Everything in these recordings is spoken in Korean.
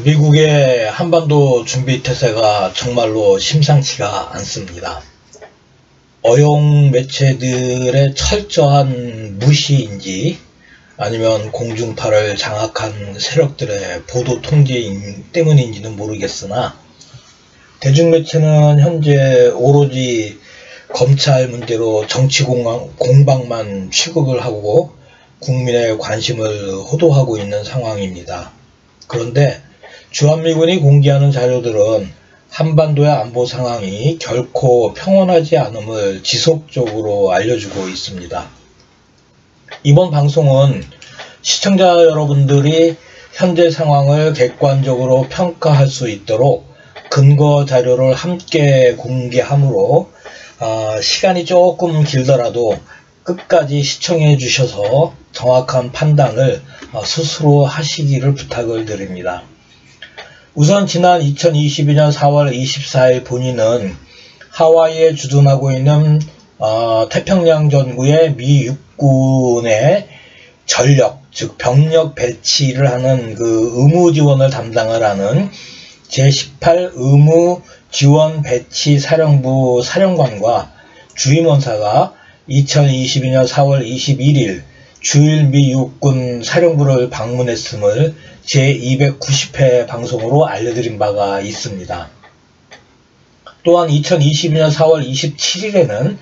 미국의 한반도 준비 태세가 정말로 심상치가 않습니다. 어용 매체들의 철저한 무시인지 아니면 공중파를 장악한 세력들의 보도 통제 때문인지는 모르겠으나 대중매체는 현재 오로지 검찰 문제로 정치 공방만 취급을 하고 국민의 관심을 호도하고 있는 상황입니다. 그런데 주한미군이 공개하는 자료들은 한반도의 안보 상황이 결코 평온하지 않음을 지속적으로 알려주고 있습니다. 이번 방송은 시청자 여러분들이 현재 상황을 객관적으로 평가할 수 있도록 근거 자료를 함께 공개하므로 시간이 조금 길더라도 끝까지 시청해 주셔서 정확한 판단을 스스로 하시기를 부탁을 드립니다. 우선 지난 2022년 4월 24일 본인은 하와이에 주둔하고 있는 태평양 전구의 미 육군의 전력, 즉 병력 배치를 하는 그 의무 지원을 담당을 하는 제18 의무 지원 배치 사령부 사령관과 주임원사가 2022년 4월 21일 주일 미 육군 사령부를 방문했음을 제290회 방송으로 알려드린 바가 있습니다. 또한 2022년 4월 27일에는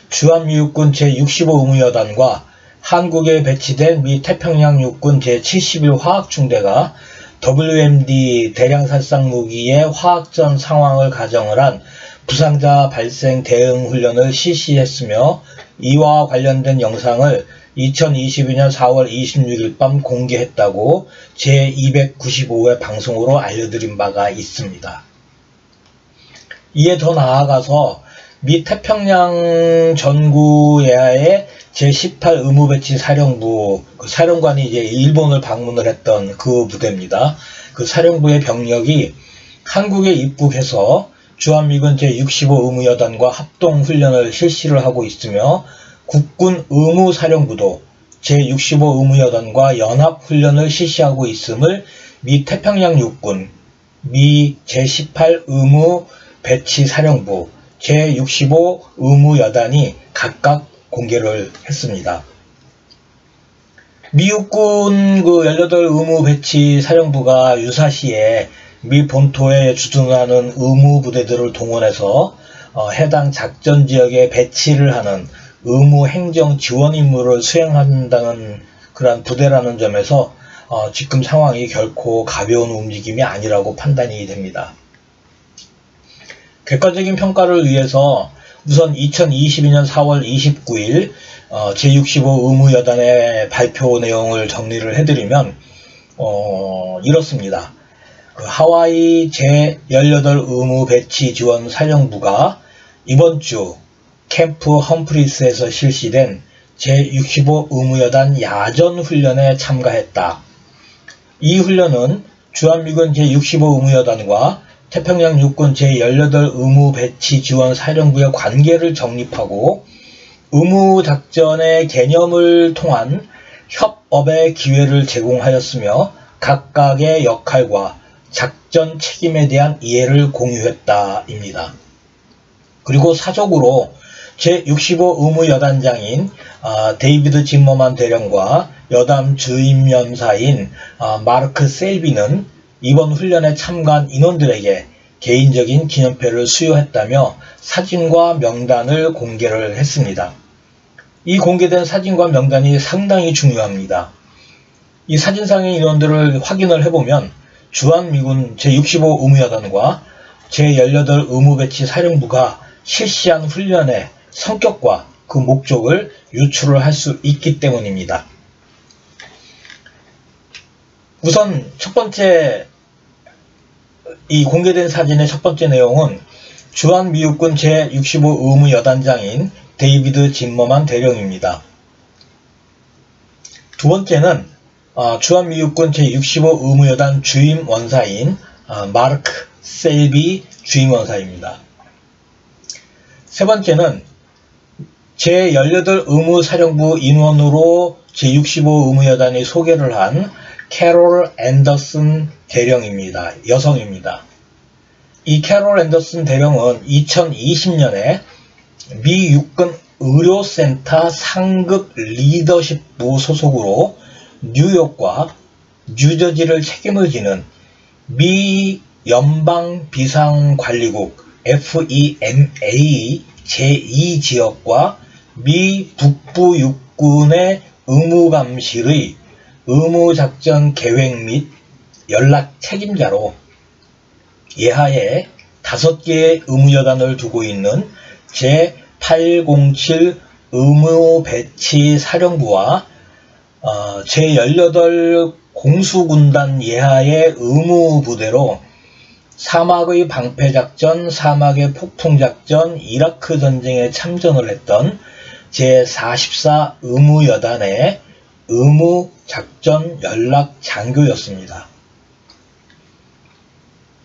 주한미 육군 제65 의무여단과 한국에 배치된 미 태평양 육군 제71 화학중대가 WMD 대량살상 무기의 화학전 상황을 가정을 한 부상자 발생 대응 훈련을 실시했으며 이와 관련된 영상을 2022년 4월 26일 밤 공개했다고 제295회 방송으로 알려드린 바가 있습니다. 이에 더 나아가서 미 태평양 전구예하의 제18 의무배치 사령부, 그 사령관이 이제 일본을 방문을 했던 그 부대입니다. 그 사령부의 병력이 한국에 입국해서 주한미군 제65 의무여단과 합동훈련을 실시를 하고 있으며 국군 의무사령부도 제65 의무여단과 연합훈련을 실시하고 있음을 미 태평양 육군, 미 제18 의무배치사령부, 제65 의무여단이 각각 공개를 했습니다. 미 육군 그 18 의무배치사령부가 유사시에 미 본토에 주둔하는 의무부대들을 동원해서 해당 작전지역에 배치를 하는 의무행정 지원 임무를 수행한다는 그러한 부대라는 점에서 지금 상황이 결코 가벼운 움직임이 아니라고 판단이 됩니다. 객관적인 평가를 위해서 우선 2022년 4월 29일 제65 의무여단의 발표 내용을 정리를 해드리면 이렇습니다. 그 하와이 제18 의무배치지원사령부가 이번 주 캠프 험프리스에서 실시된 제65 의무여단 야전훈련에 참가했다. 이 훈련은 주한미군 제65 의무여단과 태평양 육군 제18 의무배치지원사령부의 관계를 정립하고 의무작전의 개념을 통한 협업의 기회를 제공하였으며 각각의 역할과 작전 책임에 대한 이해를 공유했다입니다. 그리고 사적으로 제65 의무여단장인 데이비드 짐머만 대령과 여단 주임연사인 마르크 셀비는 이번 훈련에 참가한 인원들에게 개인적인 기념표를 수여했다며 사진과 명단을 공개를 했습니다. 이 공개된 사진과 명단이 상당히 중요합니다. 이 사진상의 인원들을 확인을 해보면 주한미군 제65 의무여단과 제18 의무배치 사령부가 실시한 훈련의 성격과 그 목적을 유추를 할 수 있기 때문입니다. 우선 첫 번째 이 공개된 사진의 첫 번째 내용은 주한미육군 제65 의무여단장인 데이비드 짐머만 대령입니다. 두 번째는 주한미육군 제65 의무여단 주임원사인 마르크 셀비 주임원사입니다. 세 번째는 제18 의무사령부 인원으로 제65 의무여단이 소개를 한 캐롤 앤더슨 대령입니다. 여성입니다. 이 캐롤 앤더슨 대령은 2020년에 미 육군 의료센터 상급 리더십부 소속으로 뉴욕과 뉴저지를 책임을 지는 미 연방비상관리국 FEMA 제2지역과 미 북부 육군의 의무감실의 의무작전 계획 및 연락 책임자로 예하에 5개의 의무여단을 두고 있는 제807 의무배치사령부와 제18 공수군단 예하의 의무부대로 사막의 방패작전, 사막의 폭풍작전, 이라크 전쟁에 참전을 했던 제44 의무여단의 의무작전 연락장교였습니다.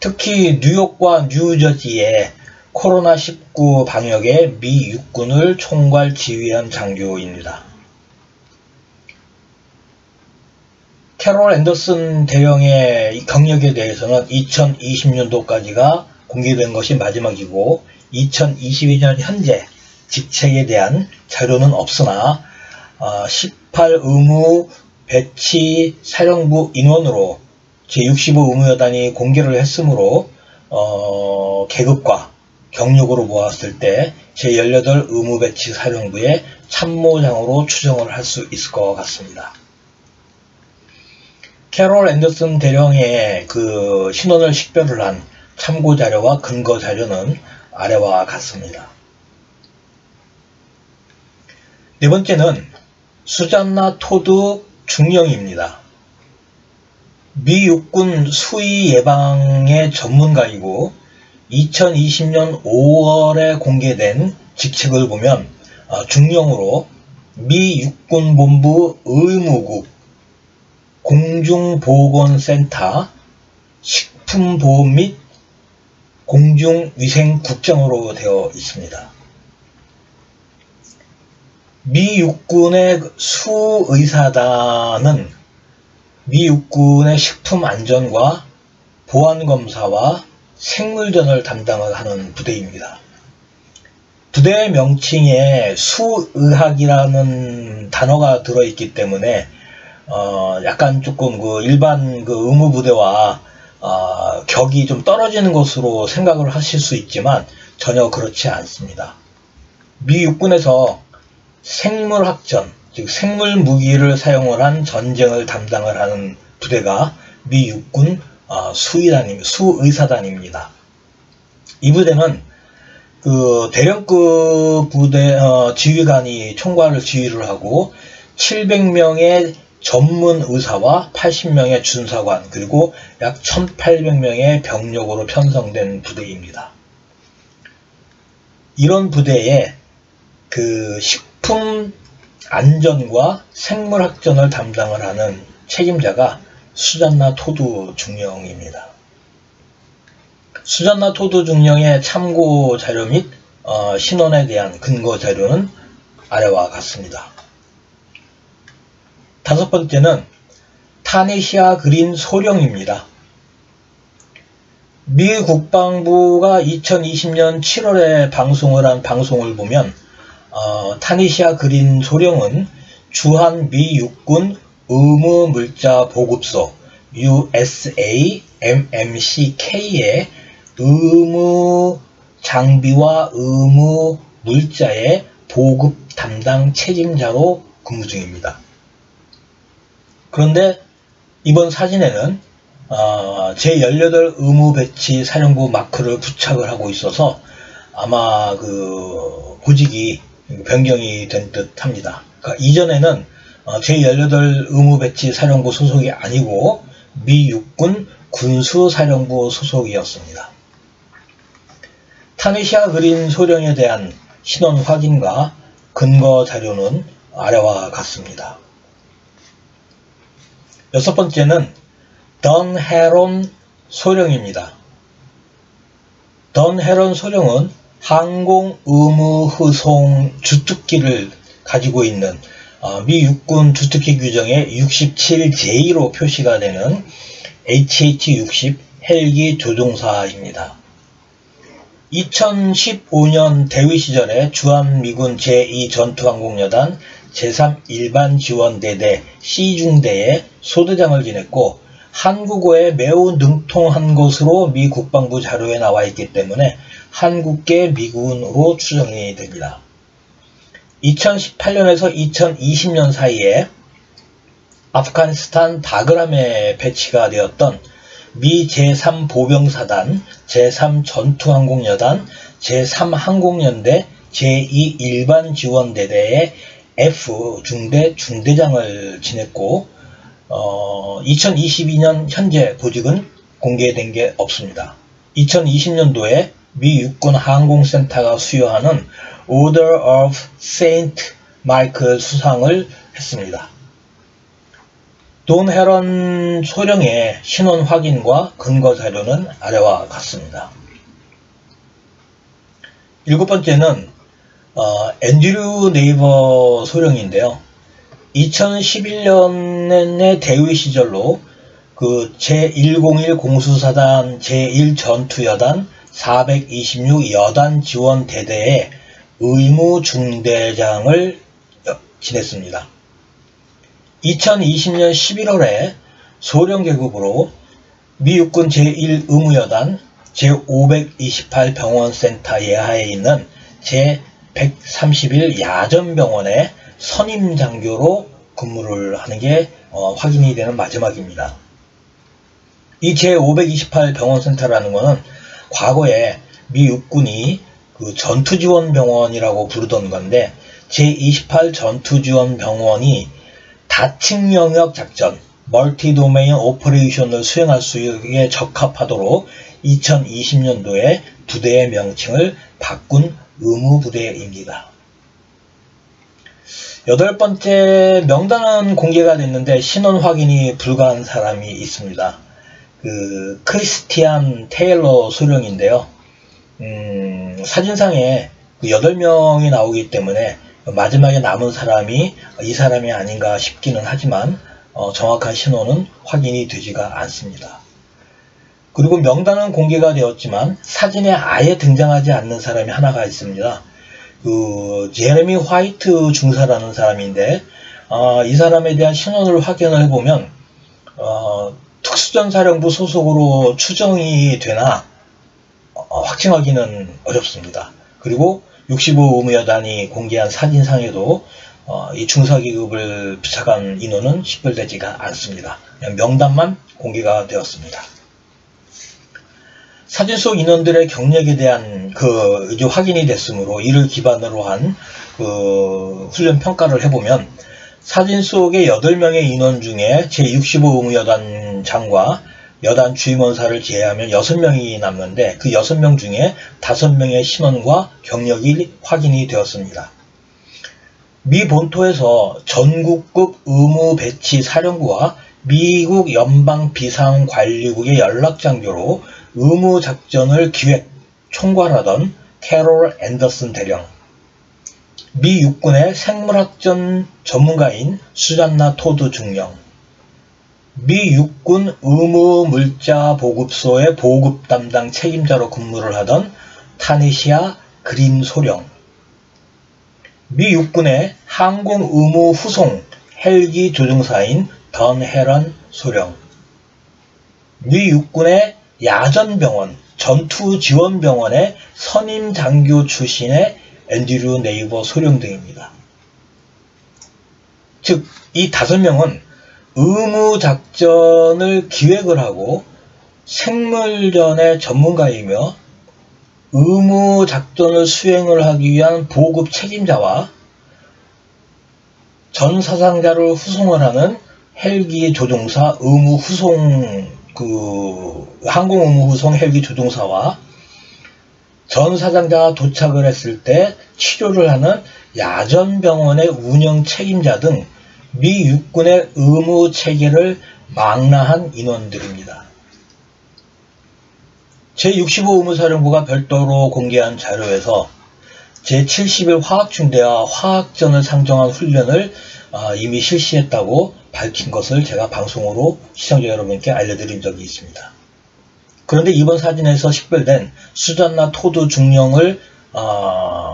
특히 뉴욕과 뉴저지의 코로나19 방역에 미 육군을 총괄 지휘한 장교입니다. 캐롤 앤더슨 대령의 경력에 대해서는 2020년도까지가 공개된 것이 마지막이고 2022년 현재 직책에 대한 자료는 없으나 18 의무 배치 사령부 인원으로 제65 의무여단이 공개를 했으므로 계급과 경력으로 보았을 때 제18 의무 배치 사령부의 참모장으로 추정을 할 수 있을 것 같습니다. 캐롤 앤더슨 대령의 그 신원을 식별을 한 참고 자료와 근거 자료는 아래와 같습니다. 네 번째는 수잔나 토드 중령입니다. 미 육군 수의 예방의 전문가이고 2020년 5월에 공개된 직책을 보면 중령으로 미 육군본부 의무국 공중보건센터 식품보험 및 공중위생국장으로 되어 있습니다. 미 육군의 수의사단은 미 육군의 식품안전과 보안검사와 생물전을 담당을 하는 부대입니다. 부대 명칭에 수의학이라는 단어가 들어있기 때문에 약간 조금 그 일반 그 의무부대와 격이 좀 떨어지는 것으로 생각을 하실 수 있지만 전혀 그렇지 않습니다. 미 육군에서 생물학전, 즉 생물무기를 사용을 한 전쟁을 담당을 하는 부대가 미 육군 수의사단입니다. 이 부대는 그 대령급 부대 지휘관이 총괄을 지휘를 하고 700명의 전문 의사와 80명의 준사관 그리고 약 1800명의 병력으로 편성된 부대입니다. 이런 부대에 그 식품 안전과 생물학전을 담당을 하는 책임자가 수잔나 토드 중령입니다. 수잔나 토드 중령의 참고 자료 및 신원에 대한 근거 자료는 아래와 같습니다. 다섯 번째는 타니시아 그린 소령입니다. 미 국방부가 2020년 7월에 방송을 한 방송을 보면 타니시아 그린 소령은 주한 미 육군 의무물자 보급소 USAMMCK의 의무 장비와 의무 물자의 보급 담당 책임자로 근무 중입니다. 그런데 이번 사진에는 제18 의무배치 사령부 마크를 부착을 하고 있어서 아마 그 보직이 변경이 된 듯 합니다. 그러니까 이전에는 제18 의무배치 사령부 소속이 아니고 미 육군 군수사령부 소속이었습니다. 타니시아 그린 소령에 대한 신원 확인과 근거 자료는 아래와 같습니다. 여섯 번째는 던 헤론 소령입니다. 던 헤론 소령은 항공 의무 후송 주특기를 가지고 있는 미 육군 주특기 규정의 67J로 표시가 되는 HH-60 헬기 조종사입니다. 2015년 대위 시절에 주한미군 제2전투항공여단 제3일반지원대대 C중대의 소대장을 지냈고 한국어에 매우 능통한 것으로 미 국방부 자료에 나와 있기 때문에 한국계 미군으로 추정이 됩니다. 2018년에서 2020년 사이에 아프가니스탄 바그람에 배치가 되었던 미 제3보병사단, 제3전투항공여단, 제3항공연대, 제2일반지원대대의 F중대 중대장을 지냈고 2022년 현재 보직은 공개된 게 없습니다. 2020년도에 미 육군 항공센터가 수여하는 Order of Saint Michael 수상을 했습니다. 돈 헤런 소령의 신원 확인과 근거 자료는 아래와 같습니다. 7번째는 앤드류 네이버 소령인데요. 2011년의 대위 시절로 그 제101 공수사단 제1전투여단 426 여단 지원대대의 의무중대장을 지냈습니다. 2020년 11월에 소령계급으로 미 육군 제1의무여단 제528 병원센터 예하에 있는 제131 야전병원에 선임장교로 근무를 하는 게 확인이 되는 마지막입니다. 이 제528 병원센터라는 것은 과거에 미 육군이 그 전투지원병원이라고 부르던 건데 제28 전투지원병원이 다층 영역 작전, 멀티 도메인 오퍼레이션을 수행할 수 있게 적합하도록 2020년도에 부대의 명칭을 바꾼 의무부대입니다. 8번째, 명단은 공개가 됐는데 신원 확인이 불가한 사람이 있습니다. 그 크리스티안 테일러 소령인데요. 사진상에 그 8명이 나오기 때문에 마지막에 남은 사람이 이 사람이 아닌가 싶기는 하지만 정확한 신원은 확인이 되지가 않습니다. 그리고 명단은 공개가 되었지만 사진에 아예 등장하지 않는 사람이 하나가 있습니다. 그 제레미 화이트 중사라는 사람인데 이 사람에 대한 신원을 확인을 해보면 특수전사령부 소속으로 추정이 되나 확증하기는 어렵습니다. 그리고 65 의무여단이 공개한 사진상에도 이 중사기급을 부착한 인원은 식별되지가 않습니다. 그냥 명단만 공개가 되었습니다. 사진 속 인원들의 경력에 대한 이제 확인이 됐으므로 이를 기반으로 한 훈련 평가를 해보면 사진 속의 8명의 인원 중에 제65 의무여단장과 여단 주임원사를 제외하면 6명이 남는데 그 6명 중에 5명의 신원과 경력이 확인이 되었습니다. 미 본토에서 전국급 의무배치 사령부와 미국 연방비상관리국의 연락장교로 의무작전을 기획, 총괄하던 캐롤 앤더슨 대령, 미 육군의 생물학전 전문가인 수잔나 토드 중령, 미 육군 의무물자보급소의 보급 담당 책임자로 근무를 하던 타네시아 그린 소령, 미 육군의 항공의무후송 헬기 조종사인 던 헤런 소령, 미 육군의 야전병원, 전투지원병원의 선임장교 출신의 앤드류 네이버 소령 등입니다. 즉, 이 5명은 의무작전을 기획을 하고 생물전의 전문가이며 의무작전을 수행을 하기 위한 보급 책임자와 전 사상자를 후송을 하는 헬기 조종사 의무후송 항공 의무후송 헬기 조종사와 전 사상자가 도착을 했을 때 치료를 하는 야전병원의 운영 책임자 등 미 육군의 의무 체계를 망라한 인원들입니다. 제65 의무사령부가 별도로 공개한 자료에서 제70일 화학중대와 화학전을 상정한 훈련을 이미 실시했다고 밝힌 것을 제가 방송으로 시청자 여러분께 알려드린 적이 있습니다. 그런데 이번 사진에서 식별된 수잔나 토드 중령을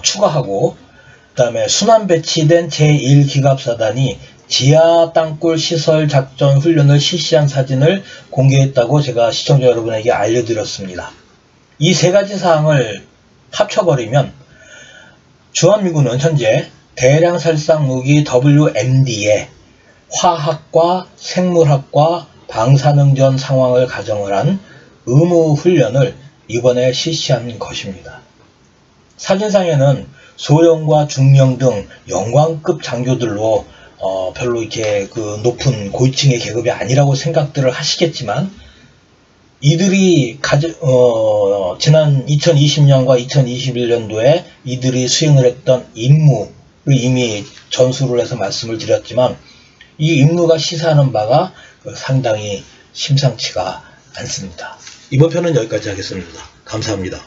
추가하고 그 다음에 순환 배치된 제1기갑사단이 지하 땅굴 시설 작전 훈련을 실시한 사진을 공개했다고 제가 시청자 여러분에게 알려드렸습니다. 이 세 가지 사항을 합쳐버리면 주한미군은 현재 대량 살상 무기 WMD에 화학과 생물학과 방사능전 상황을 가정을 한 의무 훈련을 이번에 실시한 것입니다. 사진상에는 소령과 중령 등 영광급 장교들로 별로 이렇게 그 높은 고위층의 계급이 아니라고 생각들을 하시겠지만, 이들이 지난 2020년과 2021년도에 이들이 수행을 했던 임무를 이미 전수를 해서 말씀을 드렸지만, 이 임무가 시사하는 바가 상당히 심상치가 않습니다. 이번 편은 여기까지 하겠습니다. 감사합니다.